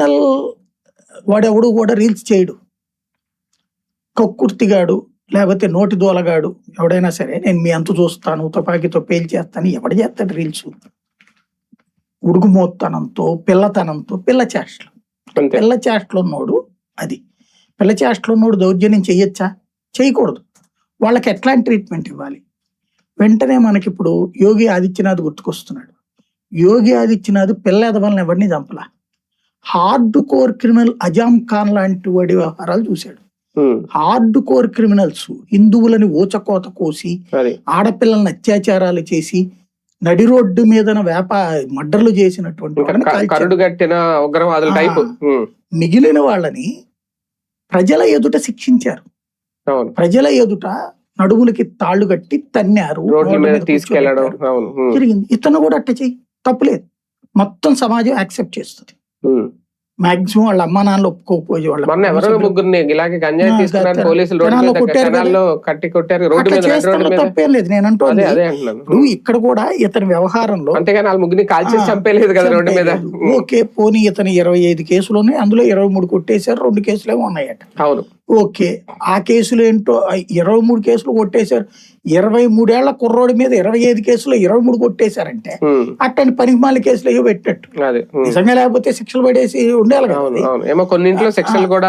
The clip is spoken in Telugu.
ప్రొఫెషనల్ వాడెవడు కూడా రీల్స్ చేయడు. కక్కుర్తిగాడు లేకపోతే నోటి దోలగాడు ఎవడైనా సరే నేను మీ అంతు చూస్తాను, తుపాకీతో పేల్చేస్తాను ఎవడు చేస్తాడు రీల్స్? ఉడుగుమోత్తనంతో, పిల్లతనంతో, పిల్ల చేష్టలు. పిల్ల చేష్టలు ఉన్నోడు అది. పిల్ల చేష్టలు ఉన్నోడు దౌర్జన్యం చెయ్యొచ్చా? చేయకూడదు. వాళ్ళకి ఎట్లాంటి ట్రీట్మెంట్ ఇవ్వాలి? వెంటనే మనకి ఇప్పుడు యోగి ఆదిత్యనాథ్ గుర్తుకొస్తున్నాడు. యోగి ఆదిత్యనాథ్ పిల్ల ఎదవల్ని ఎవరిని చంపలా. Hard core criminal Azam Khan లాంటి వాడి వ్యవహారాలు చూశాడు. హార్డ్ కోర్ క్రిమినల్స్ హిందువులని ఊచకోత కోసి, ఆడపిల్లల్ని అత్యాచారాలు చేసి, నడి రోడ్డు మీద మర్డర్లు చేసినటువంటి మిగిలిన వాళ్ళని ప్రజల ఎదుట శిక్షించారు. ప్రజల ఎదుట నడుములకి తాళ్లు కట్టి తన్నారు, జరిగింది. ఇతను కూడా అట్ట చెయ్యి, తప్పులేదు. మొత్తం సమాజం యాక్సెప్ట్ చేస్తుంది. మాక్సిమం వాళ్ళ అమ్మా నాన్నలు ఒప్పుకోకపోయే వాళ్ళు తప్పేం లేదు. నేను అంటుంది నువ్వు ఇక్కడ కూడా ఇతని వ్యవహారంలో ఓకే పోనీ ఇతని 25 కేసులు ఉన్నాయి, అందులో 23 కొట్టేశారు, 2 కేసులు ఏమో ఉన్నాయట. ఓకే ఆ కేసులు ఏంటో 23 కేసులు కొట్టేశారు. 23 ఏళ్ల కుర్రోడి మీద 25 కేసులు 23 కొట్టేశారంటే అట్టని పనికిమాల కేసులు ఏవో పెట్టినట్టు. నిజంగా లేకపోతే శిక్షలు పడేసి ఉండాలి కదా. కొన్నింట్లో శిక్షలు కూడా